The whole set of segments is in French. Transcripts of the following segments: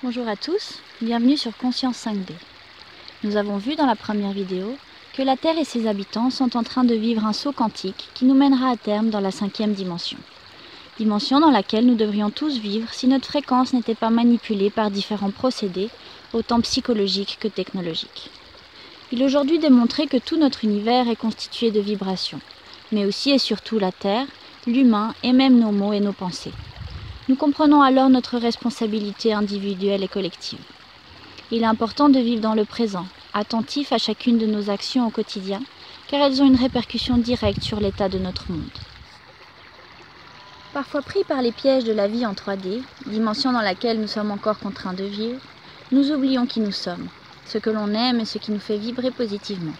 Bonjour à tous, bienvenue sur Conscience 5D. Nous avons vu dans la première vidéo que la Terre et ses habitants sont en train de vivre un saut quantique qui nous mènera à terme dans la 5e dimension. Dimension dans laquelle nous devrions tous vivre si notre fréquence n'était pas manipulée par différents procédés, autant psychologiques que technologiques. Il est aujourd'hui démontré que tout notre univers est constitué de vibrations, mais aussi et surtout la Terre, l'humain et même nos mots et nos pensées. Nous comprenons alors notre responsabilité individuelle et collective. Il est important de vivre dans le présent, attentif à chacune de nos actions au quotidien, car elles ont une répercussion directe sur l'état de notre monde. Parfois pris par les pièges de la vie en 3D, dimension dans laquelle nous sommes encore contraints de vivre, nous oublions qui nous sommes, ce que l'on aime et ce qui nous fait vibrer positivement.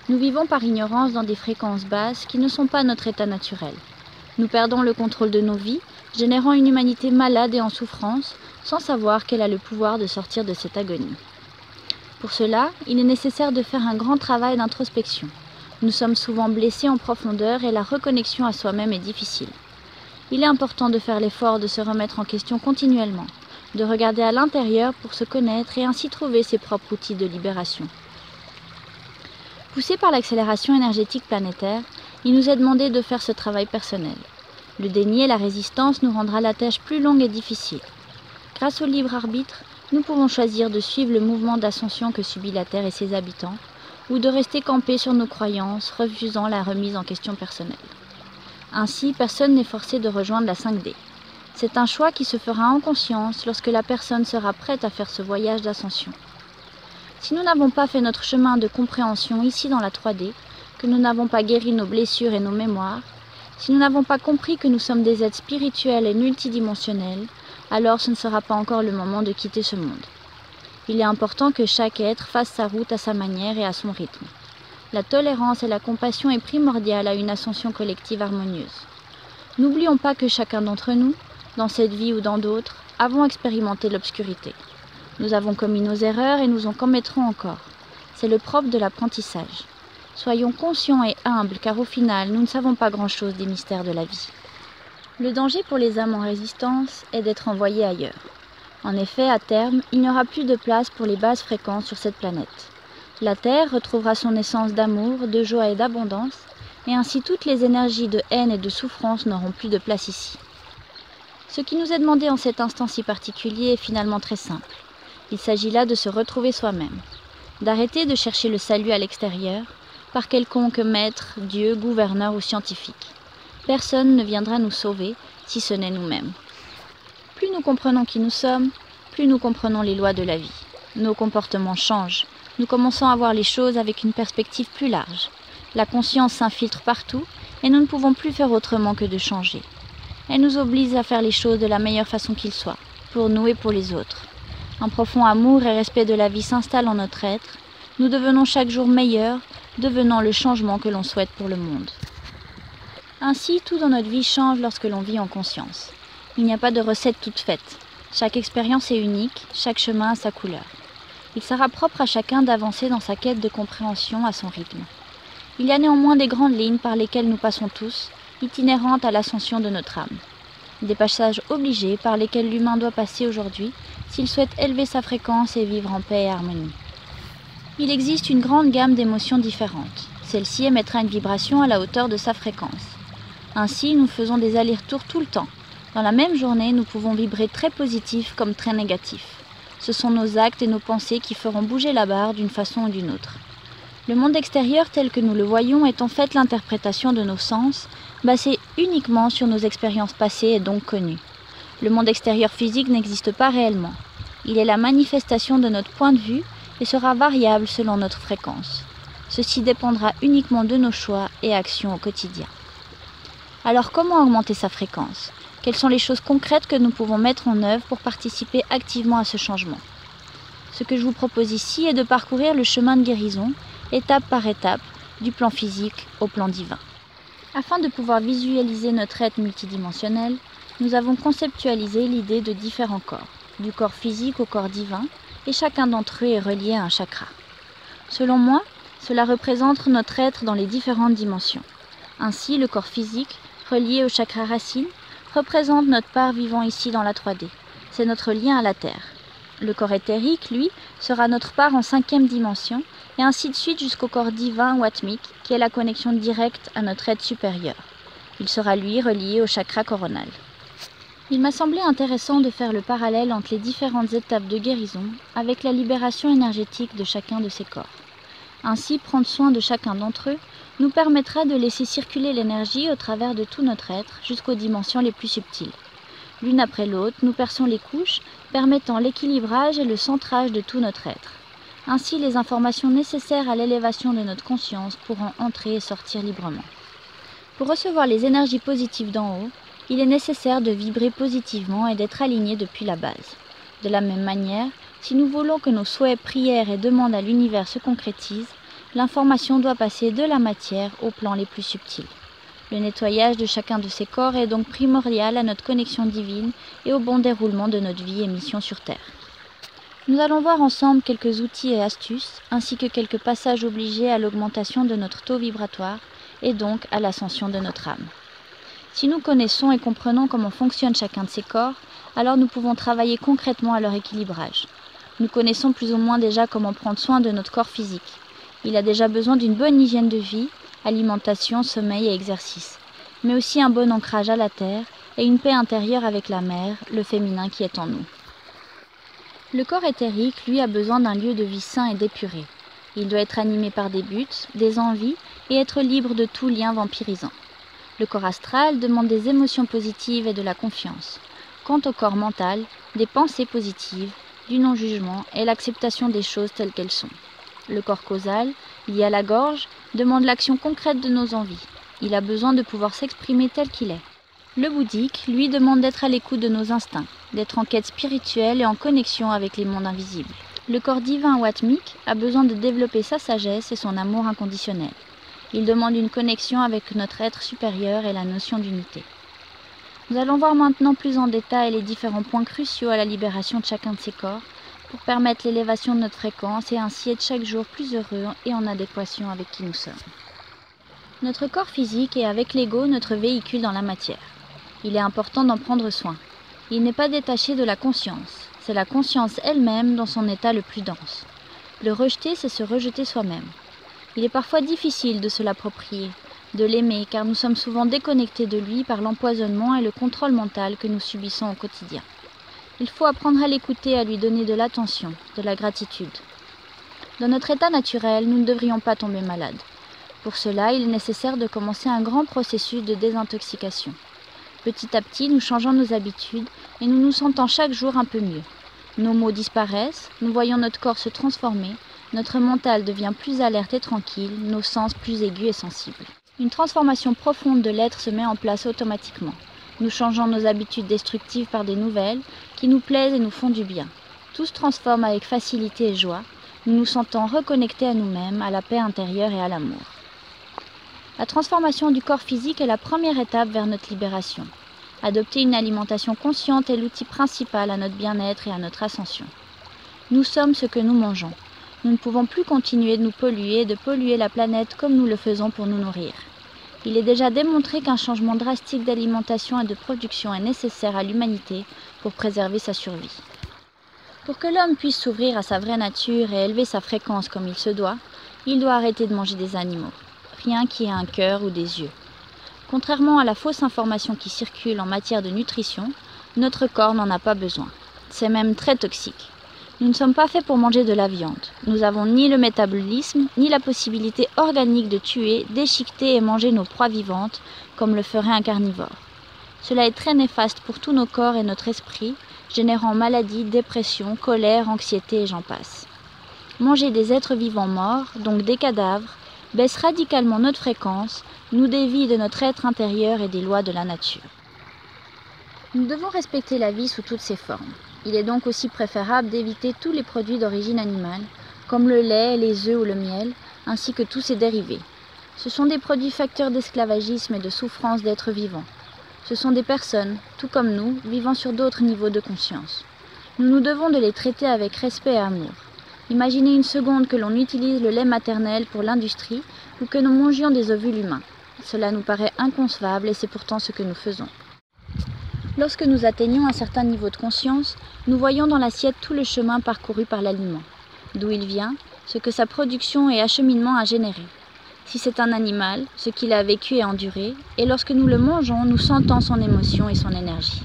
Nous vivons par ignorance dans des fréquences basses qui ne sont pas notre état naturel. Nous perdons le contrôle de nos vies, générant une humanité malade et en souffrance, sans savoir qu'elle a le pouvoir de sortir de cette agonie. Pour cela, il est nécessaire de faire un grand travail d'introspection. Nous sommes souvent blessés en profondeur et la reconnexion à soi-même est difficile. Il est important de faire l'effort de se remettre en question continuellement, de regarder à l'intérieur pour se connaître et ainsi trouver ses propres outils de libération. Poussés par l'accélération énergétique planétaire, il nous est demandé de faire ce travail personnel. Le déni et la résistance nous rendra la tâche plus longue et difficile. Grâce au libre arbitre, nous pouvons choisir de suivre le mouvement d'ascension que subit la Terre et ses habitants, ou de rester campés sur nos croyances, refusant la remise en question personnelle. Ainsi, personne n'est forcé de rejoindre la 5D. C'est un choix qui se fera en conscience lorsque la personne sera prête à faire ce voyage d'ascension. Si nous n'avons pas fait notre chemin de compréhension ici dans la 3D, que nous n'avons pas guéri nos blessures et nos mémoires, si nous n'avons pas compris que nous sommes des êtres spirituels et multidimensionnels, alors ce ne sera pas encore le moment de quitter ce monde. Il est important que chaque être fasse sa route à sa manière et à son rythme. La tolérance et la compassion est primordiale à une ascension collective harmonieuse. N'oublions pas que chacun d'entre nous, dans cette vie ou dans d'autres, avons expérimenté l'obscurité. Nous avons commis nos erreurs et nous en commettrons encore. C'est le propre de l'apprentissage. Soyons conscients et humbles car au final, nous ne savons pas grand-chose des mystères de la vie. Le danger pour les âmes en résistance est d'être envoyés ailleurs. En effet, à terme, il n'y aura plus de place pour les basses fréquences sur cette planète. La Terre retrouvera son essence d'amour, de joie et d'abondance, et ainsi toutes les énergies de haine et de souffrance n'auront plus de place ici. Ce qui nous est demandé en cet instant si particulier est finalement très simple. Il s'agit là de se retrouver soi-même, d'arrêter de chercher le salut à l'extérieur, par quelconque maître, Dieu, gouverneur ou scientifique. Personne ne viendra nous sauver, si ce n'est nous-mêmes. Plus nous comprenons qui nous sommes, plus nous comprenons les lois de la vie. Nos comportements changent. Nous commençons à voir les choses avec une perspective plus large. La conscience s'infiltre partout et nous ne pouvons plus faire autrement que de changer. Elle nous oblige à faire les choses de la meilleure façon qu'il soit, pour nous et pour les autres. Un profond amour et respect de la vie s'installe en notre être. Nous devenons chaque jour meilleurs, devenant le changement que l'on souhaite pour le monde. Ainsi, tout dans notre vie change lorsque l'on vit en conscience. Il n'y a pas de recette toute faite. Chaque expérience est unique, chaque chemin a sa couleur. Il sera propre à chacun d'avancer dans sa quête de compréhension à son rythme. Il y a néanmoins des grandes lignes par lesquelles nous passons tous, itinérantes à l'ascension de notre âme. Des passages obligés par lesquels l'humain doit passer aujourd'hui s'il souhaite élever sa fréquence et vivre en paix et harmonie. Il existe une grande gamme d'émotions différentes. Celle-ci émettra une vibration à la hauteur de sa fréquence. Ainsi, nous faisons des allers-retours tout le temps. Dans la même journée, nous pouvons vibrer très positif comme très négatif. Ce sont nos actes et nos pensées qui feront bouger la barre d'une façon ou d'une autre. Le monde extérieur tel que nous le voyons est en fait l'interprétation de nos sens, basée uniquement sur nos expériences passées et donc connues. Le monde extérieur physique n'existe pas réellement. Il est la manifestation de notre point de vue et sera variable selon notre fréquence. Ceci dépendra uniquement de nos choix et actions au quotidien. Alors comment augmenter sa fréquence ? Quelles sont les choses concrètes que nous pouvons mettre en œuvre pour participer activement à ce changement ? Ce que je vous propose ici est de parcourir le chemin de guérison, étape par étape, du plan physique au plan divin. Afin de pouvoir visualiser notre être multidimensionnel, nous avons conceptualisé l'idée de différents corps, du corps physique au corps divin, et chacun d'entre eux est relié à un chakra. Selon moi, cela représente notre être dans les différentes dimensions. Ainsi, le corps physique, relié au chakra racine, représente notre part vivant ici dans la 3D. C'est notre lien à la Terre. Le corps éthérique, lui, sera notre part en 5e dimension, et ainsi de suite jusqu'au corps divin ou atmique, qui est la connexion directe à notre être supérieur. Il sera, lui, relié au chakra coronal. Il m'a semblé intéressant de faire le parallèle entre les différentes étapes de guérison avec la libération énergétique de chacun de ces corps. Ainsi, prendre soin de chacun d'entre eux nous permettra de laisser circuler l'énergie au travers de tout notre être jusqu'aux dimensions les plus subtiles. L'une après l'autre, nous perçons les couches permettant l'équilibrage et le centrage de tout notre être. Ainsi, les informations nécessaires à l'élévation de notre conscience pourront entrer et sortir librement. Pour recevoir les énergies positives d'en haut, il est nécessaire de vibrer positivement et d'être aligné depuis la base. De la même manière, si nous voulons que nos souhaits, prières et demandes à l'univers se concrétisent, l'information doit passer de la matière aux plans les plus subtils. Le nettoyage de chacun de ces corps est donc primordial à notre connexion divine et au bon déroulement de notre vie et mission sur Terre. Nous allons voir ensemble quelques outils et astuces, ainsi que quelques passages obligés à l'augmentation de notre taux vibratoire et donc à l'ascension de notre âme. Si nous connaissons et comprenons comment fonctionne chacun de ces corps, alors nous pouvons travailler concrètement à leur équilibrage. Nous connaissons plus ou moins déjà comment prendre soin de notre corps physique. Il a déjà besoin d'une bonne hygiène de vie, alimentation, sommeil et exercice, mais aussi un bon ancrage à la terre et une paix intérieure avec la mère, le féminin qui est en nous. Le corps éthérique, lui, a besoin d'un lieu de vie sain et dépuré. Il doit être animé par des buts, des envies et être libre de tout lien vampirisant. Le corps astral demande des émotions positives et de la confiance. Quant au corps mental, des pensées positives, du non-jugement et l'acceptation des choses telles qu'elles sont. Le corps causal, lié à la gorge, demande l'action concrète de nos envies. Il a besoin de pouvoir s'exprimer tel qu'il est. Le bouddhique, lui, demande d'être à l'écoute de nos instincts, d'être en quête spirituelle et en connexion avec les mondes invisibles. Le corps divin ou atmique a besoin de développer sa sagesse et son amour inconditionnel. Il demande une connexion avec notre être supérieur et la notion d'unité. Nous allons voir maintenant plus en détail les différents points cruciaux à la libération de chacun de ces corps pour permettre l'élévation de notre fréquence et ainsi être chaque jour plus heureux et en adéquation avec qui nous sommes. Notre corps physique est avec l'ego notre véhicule dans la matière. Il est important d'en prendre soin. Il n'est pas détaché de la conscience. C'est la conscience elle-même dans son état le plus dense. Le rejeter, c'est se rejeter soi-même. Il est parfois difficile de se l'approprier, de l'aimer, car nous sommes souvent déconnectés de lui par l'empoisonnement et le contrôle mental que nous subissons au quotidien. Il faut apprendre à l'écouter, à lui donner de l'attention, de la gratitude. Dans notre état naturel, nous ne devrions pas tomber malades. Pour cela, il est nécessaire de commencer un grand processus de désintoxication. Petit à petit, nous changeons nos habitudes et nous nous sentons chaque jour un peu mieux. Nos maux disparaissent, nous voyons notre corps se transformer, notre mental devient plus alerte et tranquille, nos sens plus aigus et sensibles. Une transformation profonde de l'être se met en place automatiquement. Nous changeons nos habitudes destructives par des nouvelles qui nous plaisent et nous font du bien. Tout se transforme avec facilité et joie. Nous nous sentons reconnectés à nous-mêmes, à la paix intérieure et à l'amour. La transformation du corps physique est la première étape vers notre libération. Adopter une alimentation consciente est l'outil principal à notre bien-être et à notre ascension. Nous sommes ce que nous mangeons. Nous ne pouvons plus continuer de nous polluer et de polluer la planète comme nous le faisons pour nous nourrir. Il est déjà démontré qu'un changement drastique d'alimentation et de production est nécessaire à l'humanité pour préserver sa survie. Pour que l'homme puisse s'ouvrir à sa vraie nature et élever sa fréquence comme il se doit, il doit arrêter de manger des animaux, rien qui ait un cœur ou des yeux. Contrairement à la fausse information qui circule en matière de nutrition, notre corps n'en a pas besoin. C'est même très toxique. Nous ne sommes pas faits pour manger de la viande. Nous n'avons ni le métabolisme, ni la possibilité organique de tuer, déchiqueter et manger nos proies vivantes, comme le ferait un carnivore. Cela est très néfaste pour tous nos corps et notre esprit, générant maladies, dépression, colère, anxiété et j'en passe. Manger des êtres vivants morts, donc des cadavres, baisse radicalement notre fréquence, nous dévie de notre être intérieur et des lois de la nature. Nous devons respecter la vie sous toutes ses formes. Il est donc aussi préférable d'éviter tous les produits d'origine animale, comme le lait, les œufs ou le miel, ainsi que tous ses dérivés. Ce sont des produits facteurs d'esclavagisme et de souffrance d'êtres vivants. Ce sont des personnes, tout comme nous, vivant sur d'autres niveaux de conscience. Nous nous devons de les traiter avec respect et amour. Imaginez une seconde que l'on utilise le lait maternel pour l'industrie ou que nous mangions des ovules humains. Cela nous paraît inconcevable et c'est pourtant ce que nous faisons. Lorsque nous atteignons un certain niveau de conscience, nous voyons dans l'assiette tout le chemin parcouru par l'aliment, d'où il vient, ce que sa production et acheminement a généré. Si c'est un animal, ce qu'il a vécu et enduré, et lorsque nous le mangeons, nous sentons son émotion et son énergie.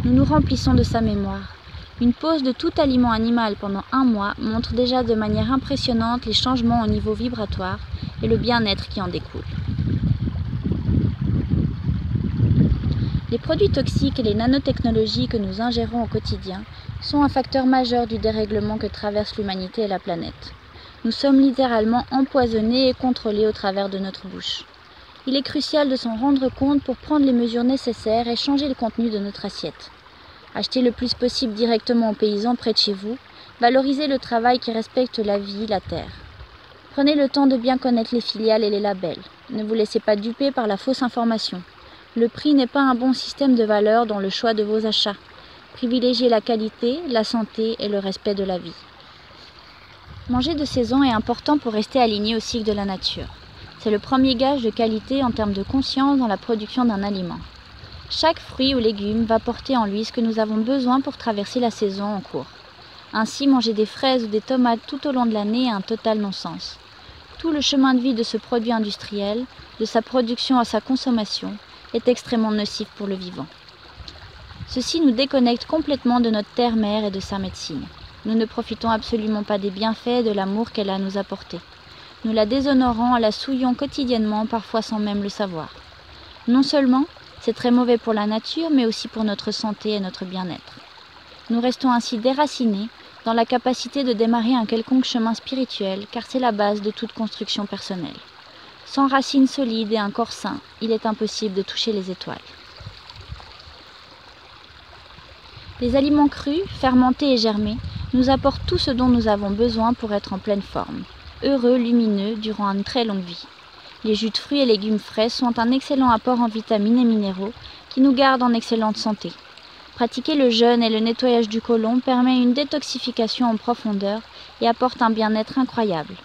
Nous nous remplissons de sa mémoire. Une pause de tout aliment animal pendant 1 mois montre déjà de manière impressionnante les changements au niveau vibratoire et le bien-être qui en découle. Les produits toxiques et les nanotechnologies que nous ingérons au quotidien sont un facteur majeur du dérèglement que traverse l'humanité et la planète. Nous sommes littéralement empoisonnés et contrôlés au travers de notre bouche. Il est crucial de s'en rendre compte pour prendre les mesures nécessaires et changer le contenu de notre assiette. Achetez le plus possible directement aux paysans près de chez vous, valorisez le travail qui respecte la vie, la terre. Prenez le temps de bien connaître les filiales et les labels. Ne vous laissez pas duper par la fausse information. Le prix n'est pas un bon système de valeur dans le choix de vos achats. Privilégiez la qualité, la santé et le respect de la vie. Manger de saison est important pour rester aligné au cycle de la nature. C'est le premier gage de qualité en termes de conscience dans la production d'un aliment. Chaque fruit ou légume va porter en lui ce que nous avons besoin pour traverser la saison en cours. Ainsi, manger des fraises ou des tomates tout au long de l'année est un total non-sens. Tout le chemin de vie de ce produit industriel, de sa production à sa consommation, est extrêmement nocif pour le vivant. Ceci nous déconnecte complètement de notre terre-mère et de sa médecine. Nous ne profitons absolument pas des bienfaits et de l'amour qu'elle a à nous apporter. Nous la déshonorons en la souillant quotidiennement, parfois sans même le savoir. Non seulement, c'est très mauvais pour la nature, mais aussi pour notre santé et notre bien-être. Nous restons ainsi déracinés dans la capacité de démarrer un quelconque chemin spirituel, car c'est la base de toute construction personnelle. Sans racines solides et un corps sain, il est impossible de toucher les étoiles. Les aliments crus, fermentés et germés nous apportent tout ce dont nous avons besoin pour être en pleine forme, heureux, lumineux, durant une très longue vie. Les jus de fruits et légumes frais sont un excellent apport en vitamines et minéraux qui nous gardent en excellente santé. Pratiquer le jeûne et le nettoyage du côlon permet une détoxification en profondeur et apporte un bien-être incroyable.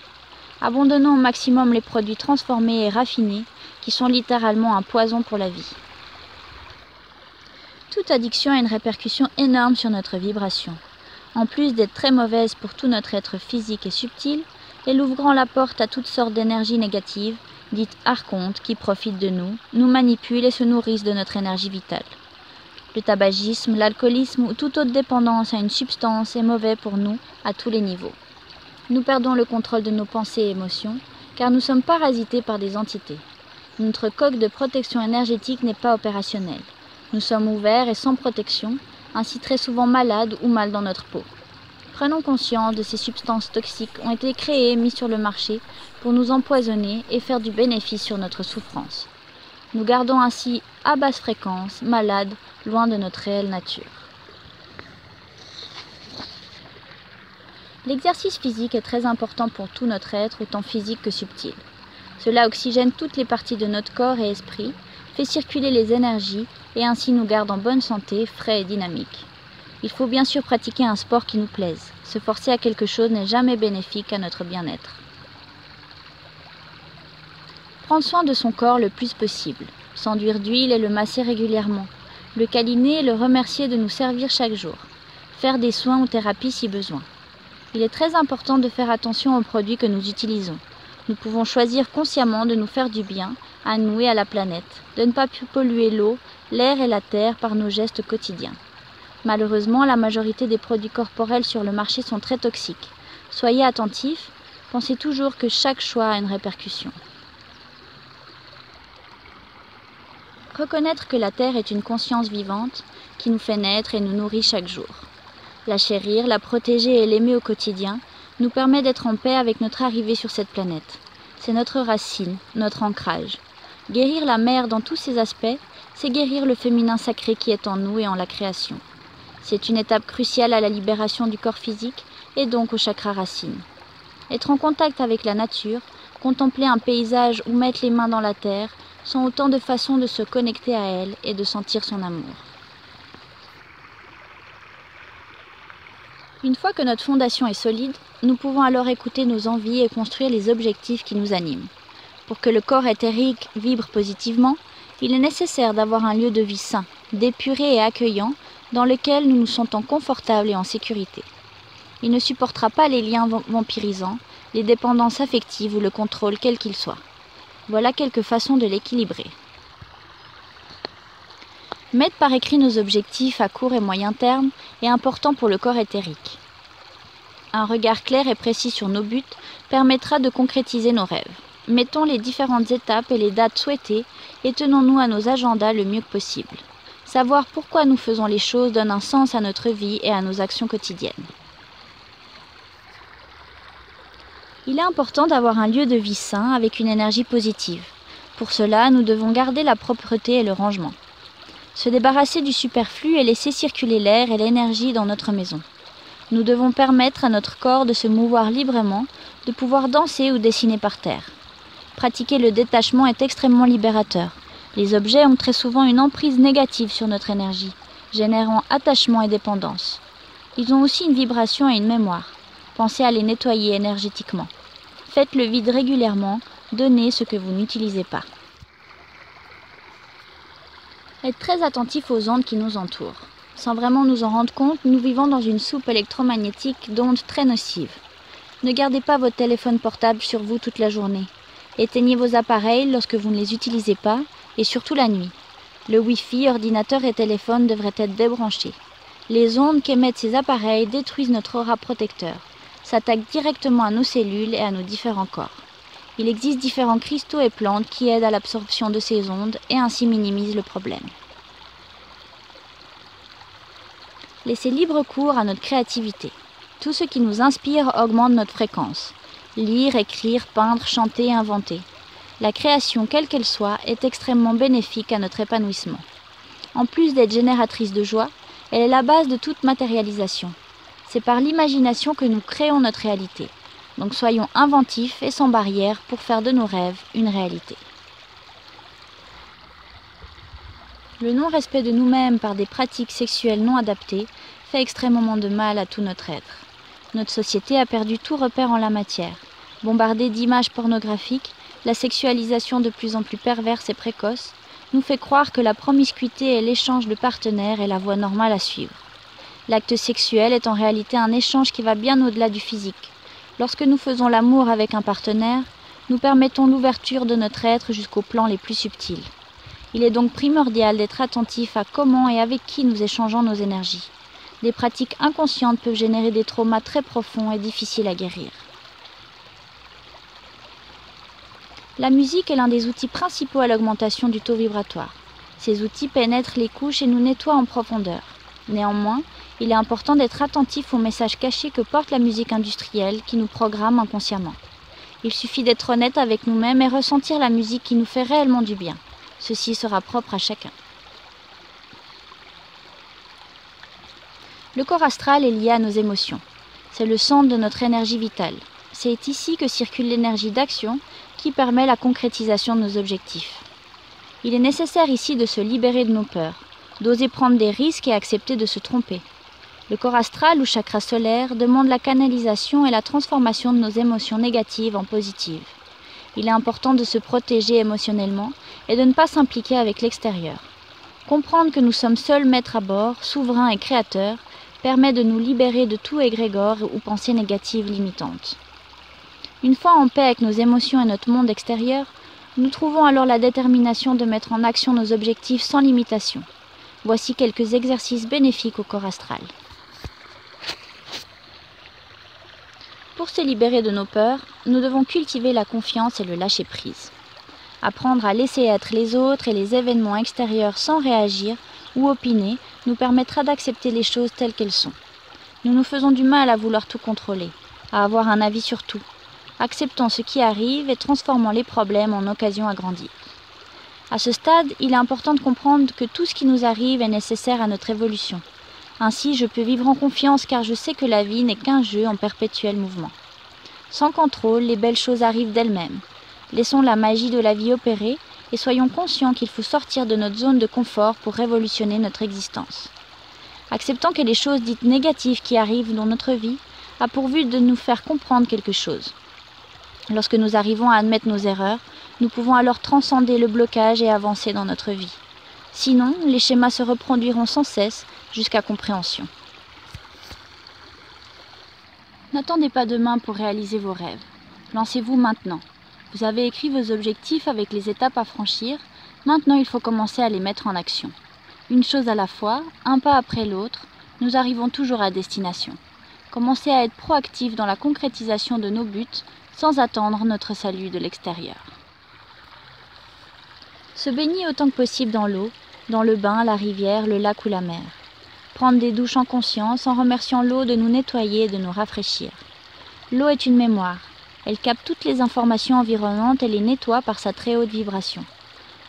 Abandonnons au maximum les produits transformés et raffinés qui sont littéralement un poison pour la vie. Toute addiction a une répercussion énorme sur notre vibration. En plus d'être très mauvaise pour tout notre être physique et subtil, elle ouvre grand la porte à toutes sortes d'énergies négatives, dites archontes, qui profitent de nous, nous manipulent et se nourrissent de notre énergie vitale. Le tabagisme, l'alcoolisme ou toute autre dépendance à une substance est mauvais pour nous à tous les niveaux. Nous perdons le contrôle de nos pensées et émotions, car nous sommes parasités par des entités. Notre coque de protection énergétique n'est pas opérationnelle. Nous sommes ouverts et sans protection, ainsi très souvent malades ou mal dans notre peau. Prenons conscience de ces substances toxiques ont été créées et mises sur le marché pour nous empoisonner et faire du bénéfice sur notre souffrance. Nous gardons ainsi à basse fréquence, malades, loin de notre réelle nature. L'exercice physique est très important pour tout notre être, autant physique que subtil. Cela oxygène toutes les parties de notre corps et esprit, fait circuler les énergies et ainsi nous garde en bonne santé, frais et dynamiques. Il faut bien sûr pratiquer un sport qui nous plaise. Se forcer à quelque chose n'est jamais bénéfique à notre bien-être. Prendre soin de son corps le plus possible, s'enduire d'huile et le masser régulièrement, le câliner et le remercier de nous servir chaque jour, faire des soins ou thérapies si besoin. Il est très important de faire attention aux produits que nous utilisons. Nous pouvons choisir consciemment de nous faire du bien, à nous et à la planète, de ne pas polluer l'eau, l'air et la terre par nos gestes quotidiens. Malheureusement, la majorité des produits corporels sur le marché sont très toxiques. Soyez attentifs, pensez toujours que chaque choix a une répercussion. Reconnaître que la Terre est une conscience vivante qui nous fait naître et nous nourrit chaque jour. La chérir, la protéger et l'aimer au quotidien nous permet d'être en paix avec notre arrivée sur cette planète. C'est notre racine, notre ancrage. Guérir la mère dans tous ses aspects, c'est guérir le féminin sacré qui est en nous et en la création. C'est une étape cruciale à la libération du corps physique et donc au chakra racine. Être en contact avec la nature, contempler un paysage ou mettre les mains dans la terre sont autant de façons de se connecter à elle et de sentir son amour. Une fois que notre fondation est solide, nous pouvons alors écouter nos envies et construire les objectifs qui nous animent. Pour que le corps éthérique vibre positivement, il est nécessaire d'avoir un lieu de vie sain, d'épuré et accueillant, dans lequel nous nous sentons confortables et en sécurité. Il ne supportera pas les liens vampirisants, les dépendances affectives ou le contrôle quel qu'il soit. Voilà quelques façons de l'équilibrer. Mettre par écrit nos objectifs à court et moyen terme est important pour le corps éthérique. Un regard clair et précis sur nos buts permettra de concrétiser nos rêves. Mettons les différentes étapes et les dates souhaitées et tenons-nous à nos agendas le mieux que possible. Savoir pourquoi nous faisons les choses donne un sens à notre vie et à nos actions quotidiennes. Il est important d'avoir un lieu de vie sain avec une énergie positive. Pour cela, nous devons garder la propreté et le rangement. Se débarrasser du superflu et laisser circuler l'air et l'énergie dans notre maison. Nous devons permettre à notre corps de se mouvoir librement, de pouvoir danser ou dessiner par terre. Pratiquer le détachement est extrêmement libérateur. Les objets ont très souvent une emprise négative sur notre énergie, générant attachement et dépendance. Ils ont aussi une vibration et une mémoire. Pensez à les nettoyer énergétiquement. Faites le vide régulièrement, donnez ce que vous n'utilisez pas. Être très attentif aux ondes qui nous entourent. Sans vraiment nous en rendre compte, nous vivons dans une soupe électromagnétique d'ondes très nocives. Ne gardez pas votre téléphone portable sur vous toute la journée. Éteignez vos appareils lorsque vous ne les utilisez pas, et surtout la nuit. Le Wi-Fi, ordinateur et téléphone devraient être débranchés. Les ondes qu'émettent ces appareils détruisent notre aura protecteur, s'attaquent directement à nos cellules et à nos différents corps. Il existe différents cristaux et plantes qui aident à l'absorption de ces ondes et ainsi minimisent le problème. Laissez libre cours à notre créativité. Tout ce qui nous inspire augmente notre fréquence. Lire, écrire, peindre, chanter, inventer. La création, quelle qu'elle soit, est extrêmement bénéfique à notre épanouissement. En plus d'être génératrice de joie, elle est la base de toute matérialisation. C'est par l'imagination que nous créons notre réalité. Donc soyons inventifs et sans barrière pour faire de nos rêves une réalité. Le non-respect de nous-mêmes par des pratiques sexuelles non adaptées fait extrêmement de mal à tout notre être. Notre société a perdu tout repère en la matière. Bombardée d'images pornographiques, la sexualisation de plus en plus perverse et précoce nous fait croire que la promiscuité et l'échange de partenaires est la voie normale à suivre. L'acte sexuel est en réalité un échange qui va bien au-delà du physique. Lorsque nous faisons l'amour avec un partenaire, nous permettons l'ouverture de notre être jusqu'aux plans les plus subtils. Il est donc primordial d'être attentif à comment et avec qui nous échangeons nos énergies. Des pratiques inconscientes peuvent générer des traumas très profonds et difficiles à guérir. La musique est l'un des outils principaux à l'augmentation du taux vibratoire. Ces outils pénètrent les couches et nous nettoient en profondeur. Néanmoins, il est important d'être attentif aux messages cachés que porte la musique industrielle qui nous programme inconsciemment. Il suffit d'être honnête avec nous-mêmes et ressentir la musique qui nous fait réellement du bien. Ceci sera propre à chacun. Le corps astral est lié à nos émotions. C'est le centre de notre énergie vitale. C'est ici que circule l'énergie d'action qui permet la concrétisation de nos objectifs. Il est nécessaire ici de se libérer de nos peurs, d'oser prendre des risques et accepter de se tromper. Le corps astral ou chakra solaire demande la canalisation et la transformation de nos émotions négatives en positives. Il est important de se protéger émotionnellement et de ne pas s'impliquer avec l'extérieur. Comprendre que nous sommes seuls maîtres à bord, souverains et créateurs, permet de nous libérer de tout égrégore ou pensée négative limitante. Une fois en paix avec nos émotions et notre monde extérieur, nous trouvons alors la détermination de mettre en action nos objectifs sans limitation. Voici quelques exercices bénéfiques au corps astral. Pour se libérer de nos peurs, nous devons cultiver la confiance et le lâcher-prise. Apprendre à laisser être les autres et les événements extérieurs sans réagir ou opiner nous permettra d'accepter les choses telles qu'elles sont. Nous nous faisons du mal à vouloir tout contrôler, à avoir un avis sur tout. Acceptons ce qui arrive et transformons les problèmes en occasions à grandir. À ce stade, il est important de comprendre que tout ce qui nous arrive est nécessaire à notre évolution. Ainsi, je peux vivre en confiance car je sais que la vie n'est qu'un jeu en perpétuel mouvement. Sans contrôle, les belles choses arrivent d'elles-mêmes. Laissons la magie de la vie opérer et soyons conscients qu'il faut sortir de notre zone de confort pour révolutionner notre existence. Acceptons que les choses dites négatives qui arrivent dans notre vie a pour but de nous faire comprendre quelque chose. Lorsque nous arrivons à admettre nos erreurs, nous pouvons alors transcender le blocage et avancer dans notre vie. Sinon, les schémas se reproduiront sans cesse jusqu'à compréhension. N'attendez pas demain pour réaliser vos rêves. Lancez-vous maintenant. Vous avez écrit vos objectifs avec les étapes à franchir. Maintenant, il faut commencer à les mettre en action. Une chose à la fois, un pas après l'autre, nous arrivons toujours à destination. Commencez à être proactif dans la concrétisation de nos buts sans attendre notre salut de l'extérieur. Se baigner autant que possible dans l'eau, dans le bain, la rivière, le lac ou la mer. Prendre des douches en conscience en remerciant l'eau de nous nettoyer et de nous rafraîchir. L'eau est une mémoire. Elle capte toutes les informations environnantes et les nettoie par sa très haute vibration.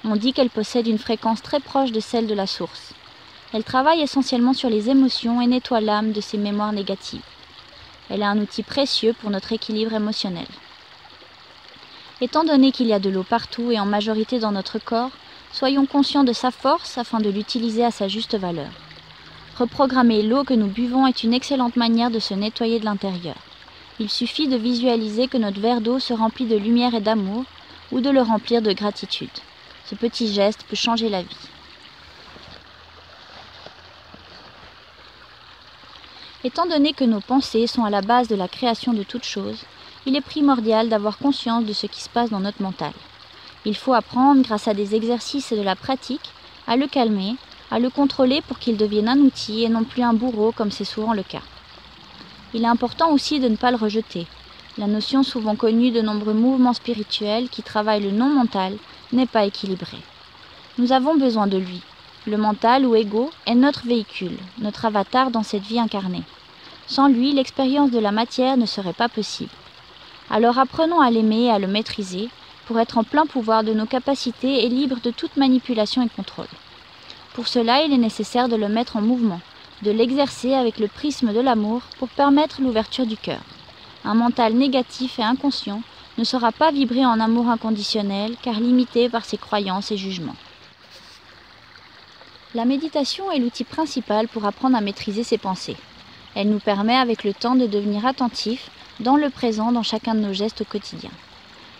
On dit qu'elle possède une fréquence très proche de celle de la source. Elle travaille essentiellement sur les émotions et nettoie l'âme de ses mémoires négatives. Elle est un outil précieux pour notre équilibre émotionnel. Étant donné qu'il y a de l'eau partout et en majorité dans notre corps, soyons conscients de sa force afin de l'utiliser à sa juste valeur. Reprogrammer l'eau que nous buvons est une excellente manière de se nettoyer de l'intérieur. Il suffit de visualiser que notre verre d'eau se remplit de lumière et d'amour ou de le remplir de gratitude. Ce petit geste peut changer la vie. Étant donné que nos pensées sont à la base de la création de toute chose, il est primordial d'avoir conscience de ce qui se passe dans notre mental. Il faut apprendre, grâce à des exercices et de la pratique, à le calmer, à le contrôler pour qu'il devienne un outil et non plus un bourreau comme c'est souvent le cas. Il est important aussi de ne pas le rejeter. La notion souvent connue de nombreux mouvements spirituels qui travaillent le non-mental n'est pas équilibrée. Nous avons besoin de lui. Le mental ou ego est notre véhicule, notre avatar dans cette vie incarnée. Sans lui, l'expérience de la matière ne serait pas possible. Alors apprenons à l'aimer et à le maîtriser pour être en plein pouvoir de nos capacités et libres de toute manipulation et contrôle. Pour cela, il est nécessaire de le mettre en mouvement, de l'exercer avec le prisme de l'amour pour permettre l'ouverture du cœur. Un mental négatif et inconscient ne saura pas vibrer en amour inconditionnel car limité par ses croyances et jugements. La méditation est l'outil principal pour apprendre à maîtriser ses pensées. Elle nous permet avec le temps de devenir attentifs dans le présent dans chacun de nos gestes au quotidien.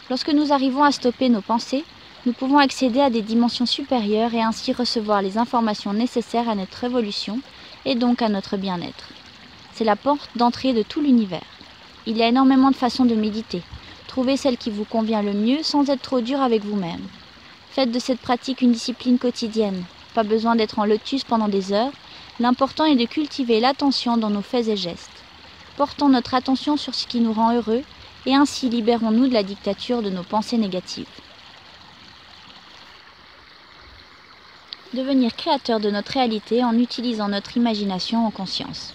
Lorsque nous arrivons à stopper nos pensées, nous pouvons accéder à des dimensions supérieures et ainsi recevoir les informations nécessaires à notre évolution et donc à notre bien-être. C'est la porte d'entrée de tout l'univers. Il y a énormément de façons de méditer. Trouvez celle qui vous convient le mieux sans être trop dur avec vous-même. Faites de cette pratique une discipline quotidienne. Pas besoin d'être en lotus pendant des heures. L'important est de cultiver l'attention dans nos faits et gestes. Portons notre attention sur ce qui nous rend heureux et ainsi libérons-nous de la dictature de nos pensées négatives. Devenir créateur de notre réalité en utilisant notre imagination en conscience.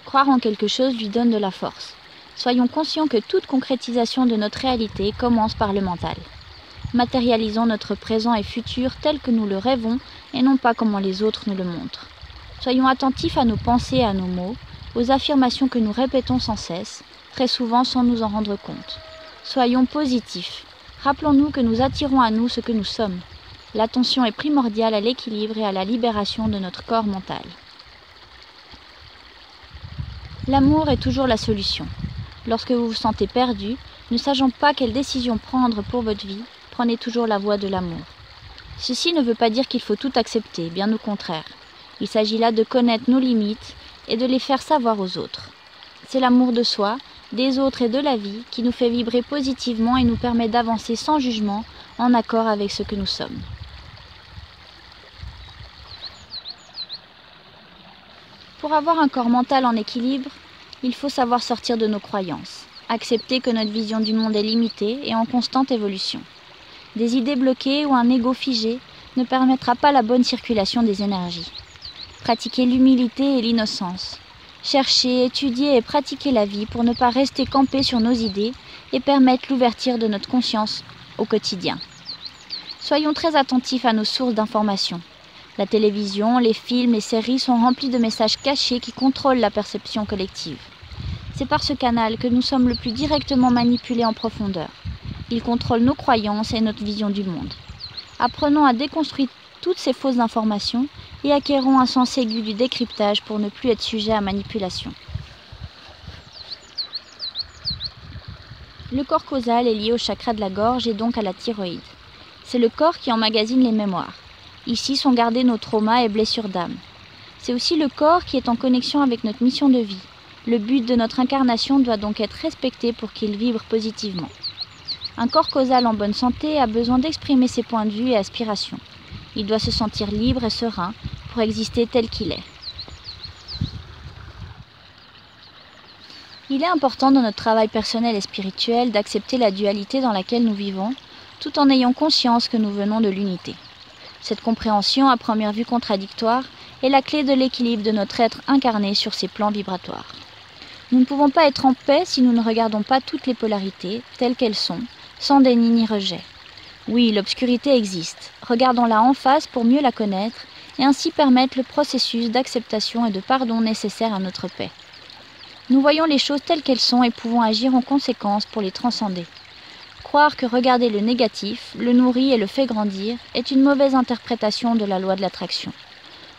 Croire en quelque chose lui donne de la force. Soyons conscients que toute concrétisation de notre réalité commence par le mental. Matérialisons notre présent et futur tel que nous le rêvons et non pas comment les autres nous le montrent. Soyons attentifs à nos pensées et à nos mots, aux affirmations que nous répétons sans cesse, très souvent sans nous en rendre compte. Soyons positifs. Rappelons-nous que nous attirons à nous ce que nous sommes. L'attention est primordiale à l'équilibre et à la libération de notre corps mental. L'amour est toujours la solution. Lorsque vous vous sentez perdu, ne sachant pas quelle décision prendre pour votre vie, prenez toujours la voie de l'amour. Ceci ne veut pas dire qu'il faut tout accepter, bien au contraire. Il s'agit là de connaître nos limites et de les faire savoir aux autres. C'est l'amour de soi, des autres et de la vie qui nous fait vibrer positivement et nous permet d'avancer sans jugement, en accord avec ce que nous sommes. Pour avoir un corps mental en équilibre, il faut savoir sortir de nos croyances, accepter que notre vision du monde est limitée et en constante évolution. Des idées bloquées ou un ego figé ne permettra pas la bonne circulation des énergies. Pratiquer l'humilité et l'innocence. Chercher, étudier et pratiquer la vie pour ne pas rester campé sur nos idées et permettre l'ouverture de notre conscience au quotidien. Soyons très attentifs à nos sources d'informations. La télévision, les films et séries sont remplis de messages cachés qui contrôlent la perception collective. C'est par ce canal que nous sommes le plus directement manipulés en profondeur. Il contrôle nos croyances et notre vision du monde. Apprenons à déconstruire toutes ces fausses informations et acquérons un sens aigu du décryptage pour ne plus être sujet à manipulation. Le corps causal est lié au chakra de la gorge et donc à la thyroïde. C'est le corps qui emmagasine les mémoires. Ici sont gardés nos traumas et blessures d'âme. C'est aussi le corps qui est en connexion avec notre mission de vie. Le but de notre incarnation doit donc être respecté pour qu'il vibre positivement. Un corps causal en bonne santé a besoin d'exprimer ses points de vue et aspirations. Il doit se sentir libre et serein pour exister tel qu'il est. Il est important dans notre travail personnel et spirituel d'accepter la dualité dans laquelle nous vivons, tout en ayant conscience que nous venons de l'unité. Cette compréhension, à première vue contradictoire, est la clé de l'équilibre de notre être incarné sur ces plans vibratoires. Nous ne pouvons pas être en paix si nous ne regardons pas toutes les polarités, telles qu'elles sont, sans déni ni rejet. Oui, l'obscurité existe. Regardons-la en face pour mieux la connaître et ainsi permettre le processus d'acceptation et de pardon nécessaire à notre paix. Nous voyons les choses telles qu'elles sont et pouvons agir en conséquence pour les transcender. Croire que regarder le négatif, le nourrit et le fait grandir est une mauvaise interprétation de la loi de l'attraction.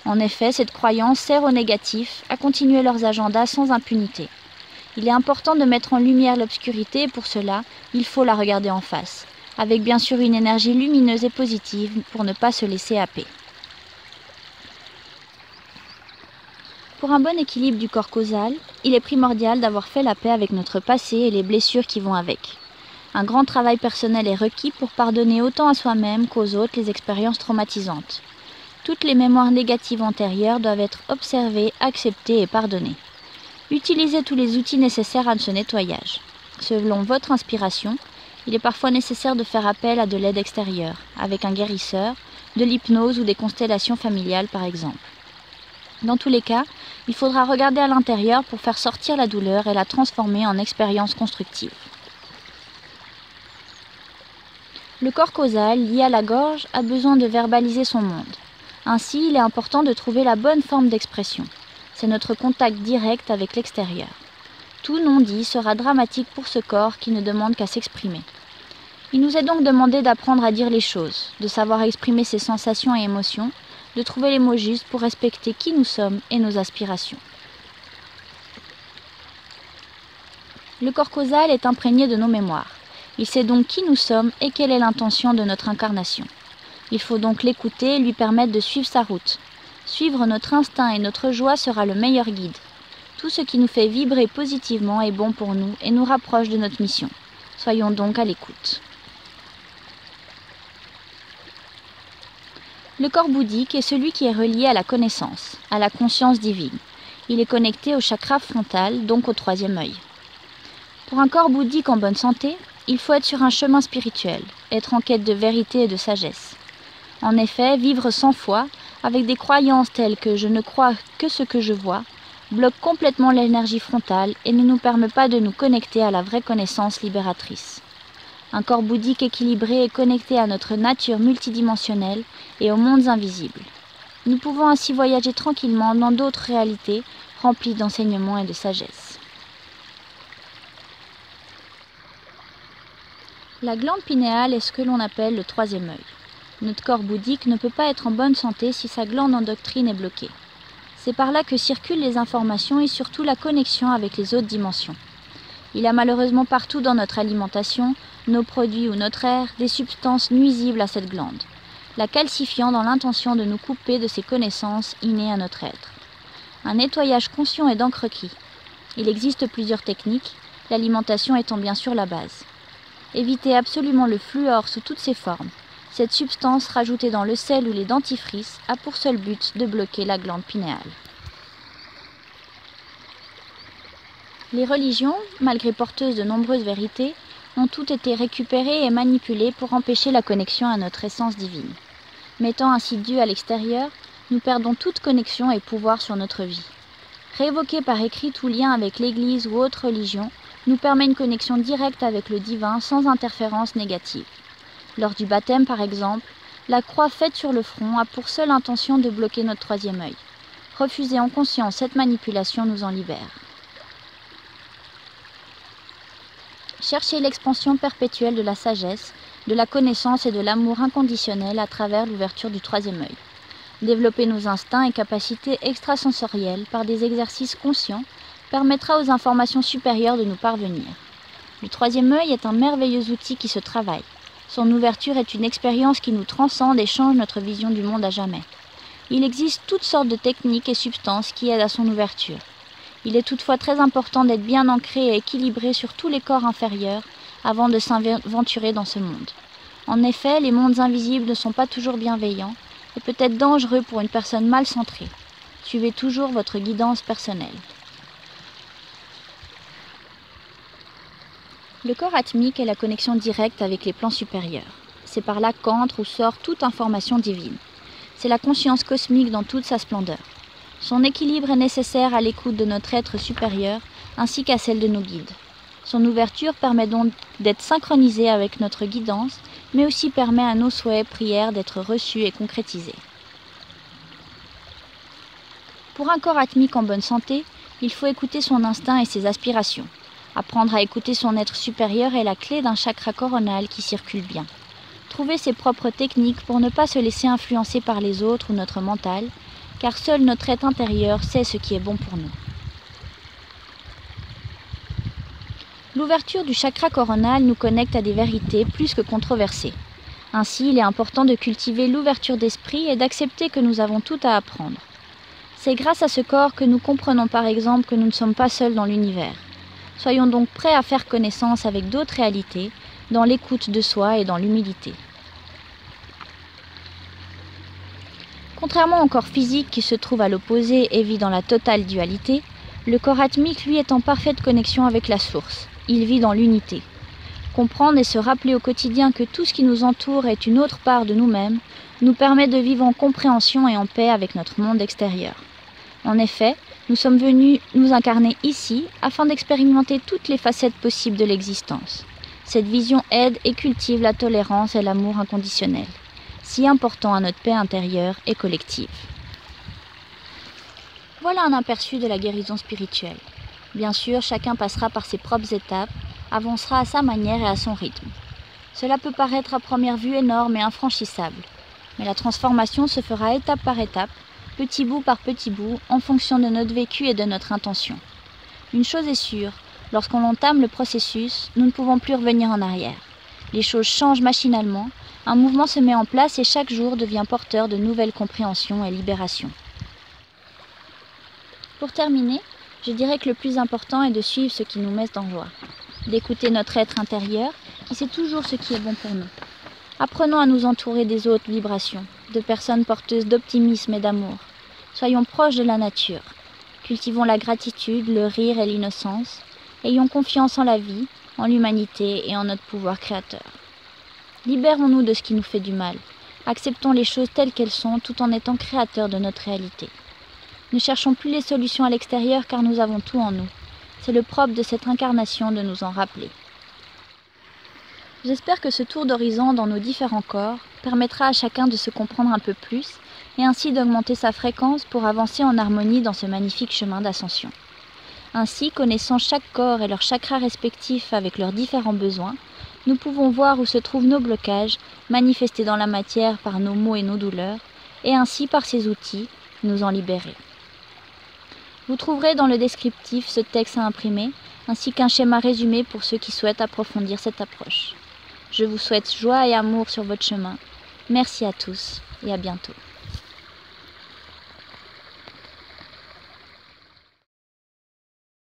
En effet, cette croyance sert aux négatifs à continuer leurs agendas sans impunité. Il est important de mettre en lumière l'obscurité et pour cela, il faut la regarder en face, avec bien sûr une énergie lumineuse et positive pour ne pas se laisser happer. Pour un bon équilibre du corps causal, il est primordial d'avoir fait la paix avec notre passé et les blessures qui vont avec. Un grand travail personnel est requis pour pardonner autant à soi-même qu'aux autres les expériences traumatisantes. Toutes les mémoires négatives antérieures doivent être observées, acceptées et pardonnées. Utilisez tous les outils nécessaires à ce nettoyage. Selon votre inspiration, il est parfois nécessaire de faire appel à de l'aide extérieure, avec un guérisseur, de l'hypnose ou des constellations familiales par exemple. Dans tous les cas, il faudra regarder à l'intérieur pour faire sortir la douleur et la transformer en expérience constructive. Le corps causal, lié à la gorge, a besoin de verbaliser son monde. Ainsi, il est important de trouver la bonne forme d'expression. C'est notre contact direct avec l'extérieur. Tout non-dit sera dramatique pour ce corps qui ne demande qu'à s'exprimer. Il nous est donc demandé d'apprendre à dire les choses, de savoir exprimer ses sensations et émotions, de trouver les mots justes pour respecter qui nous sommes et nos aspirations. Le corps causal est imprégné de nos mémoires. Il sait donc qui nous sommes et quelle est l'intention de notre incarnation. Il faut donc l'écouter et lui permettre de suivre sa route. Suivre notre instinct et notre joie sera le meilleur guide. Tout ce qui nous fait vibrer positivement est bon pour nous et nous rapproche de notre mission. Soyons donc à l'écoute. Le corps bouddhique est celui qui est relié à la connaissance, à la conscience divine. Il est connecté au chakra frontal, donc au troisième œil. Pour un corps bouddhique en bonne santé, il faut être sur un chemin spirituel, être en quête de vérité et de sagesse. En effet, vivre sans foi, avec des croyances telles que « je ne crois que ce que je vois », bloque complètement l'énergie frontale et ne nous permet pas de nous connecter à la vraie connaissance libératrice. Un corps bouddhique équilibré est connecté à notre nature multidimensionnelle et aux mondes invisibles. Nous pouvons ainsi voyager tranquillement dans d'autres réalités remplies d'enseignements et de sagesse. La glande pinéale est ce que l'on appelle le troisième œil. Notre corps bouddhique ne peut pas être en bonne santé si sa glande endocrine est bloquée. C'est par là que circulent les informations et surtout la connexion avec les autres dimensions. Il y a malheureusement partout dans notre alimentation, nos produits ou notre air, des substances nuisibles à cette glande, la calcifiant dans l'intention de nous couper de ces connaissances innées à notre être. Un nettoyage conscient est donc requis. Il existe plusieurs techniques, l'alimentation étant bien sûr la base. Évitez absolument le fluor sous toutes ses formes. Cette substance rajoutée dans le sel ou les dentifrices a pour seul but de bloquer la glande pinéale. Les religions, malgré porteuses de nombreuses vérités, ont toutes été récupérées et manipulées pour empêcher la connexion à notre essence divine. Mettant ainsi Dieu à l'extérieur, nous perdons toute connexion et pouvoir sur notre vie. Révoquer par écrit tout lien avec l'Église ou autre religion nous permet une connexion directe avec le divin sans interférence négative. Lors du baptême, par exemple, la croix faite sur le front a pour seule intention de bloquer notre troisième œil. Refuser en conscience cette manipulation nous en libère. Cherchez l'expansion perpétuelle de la sagesse, de la connaissance et de l'amour inconditionnel à travers l'ouverture du troisième œil. Développer nos instincts et capacités extrasensorielles par des exercices conscients permettra aux informations supérieures de nous parvenir. Le troisième œil est un merveilleux outil qui se travaille. Son ouverture est une expérience qui nous transcende et change notre vision du monde à jamais. Il existe toutes sortes de techniques et substances qui aident à son ouverture. Il est toutefois très important d'être bien ancré et équilibré sur tous les corps inférieurs avant de s'aventurer dans ce monde. En effet, les mondes invisibles ne sont pas toujours bienveillants et peut être dangereux pour une personne mal centrée. Suivez toujours votre guidance personnelle. Le corps atmique est la connexion directe avec les plans supérieurs. C'est par là qu'entre ou sort toute information divine. C'est la conscience cosmique dans toute sa splendeur. Son équilibre est nécessaire à l'écoute de notre être supérieur ainsi qu'à celle de nos guides. Son ouverture permet donc d'être synchronisée avec notre guidance, mais aussi permet à nos souhaits, prières d'être reçus et concrétisés. Pour un corps atmique en bonne santé, il faut écouter son instinct et ses aspirations. Apprendre à écouter son être supérieur est la clé d'un chakra coronal qui circule bien. Trouver ses propres techniques pour ne pas se laisser influencer par les autres ou notre mental, car seul notre être intérieur sait ce qui est bon pour nous. L'ouverture du chakra coronal nous connecte à des vérités plus que controversées. Ainsi, il est important de cultiver l'ouverture d'esprit et d'accepter que nous avons tout à apprendre. C'est grâce à ce corps que nous comprenons par exemple que nous ne sommes pas seuls dans l'univers. Soyons donc prêts à faire connaissance avec d'autres réalités, dans l'écoute de soi et dans l'humilité. Contrairement au corps physique qui se trouve à l'opposé et vit dans la totale dualité, le corps atmique, lui, est en parfaite connexion avec la source. Il vit dans l'unité. Comprendre et se rappeler au quotidien que tout ce qui nous entoure est une autre part de nous-mêmes nous permet de vivre en compréhension et en paix avec notre monde extérieur. En effet, nous sommes venus nous incarner ici afin d'expérimenter toutes les facettes possibles de l'existence. Cette vision aide et cultive la tolérance et l'amour inconditionnel, si important à notre paix intérieure et collective. Voilà un aperçu de la guérison spirituelle. Bien sûr, chacun passera par ses propres étapes, avancera à sa manière et à son rythme. Cela peut paraître à première vue énorme et infranchissable, mais la transformation se fera étape par étape, petit bout par petit bout, en fonction de notre vécu et de notre intention. Une chose est sûre, lorsqu'on entame le processus, nous ne pouvons plus revenir en arrière. Les choses changent machinalement, un mouvement se met en place et chaque jour devient porteur de nouvelles compréhensions et libérations. Pour terminer, je dirais que le plus important est de suivre ce qui nous met en joie, d'écouter notre être intérieur qui sait toujours ce qui est bon pour nous. Apprenons à nous entourer des autres vibrations, de personnes porteuses d'optimisme et d'amour. Soyons proches de la nature. Cultivons la gratitude, le rire et l'innocence. Ayons confiance en la vie, en l'humanité et en notre pouvoir créateur. Libérons-nous de ce qui nous fait du mal. Acceptons les choses telles qu'elles sont tout en étant créateurs de notre réalité. Ne cherchons plus les solutions à l'extérieur car nous avons tout en nous. C'est le propre de cette incarnation de nous en rappeler. J'espère que ce tour d'horizon dans nos différents corps permettra à chacun de se comprendre un peu plus et ainsi d'augmenter sa fréquence pour avancer en harmonie dans ce magnifique chemin d'ascension. Ainsi, connaissant chaque corps et leurs chakras respectifs avec leurs différents besoins, nous pouvons voir où se trouvent nos blocages, manifestés dans la matière par nos maux et nos douleurs, et ainsi par ces outils, nous en libérer. Vous trouverez dans le descriptif ce texte à imprimer, ainsi qu'un schéma résumé pour ceux qui souhaitent approfondir cette approche. Je vous souhaite joie et amour sur votre chemin. Merci à tous et à bientôt.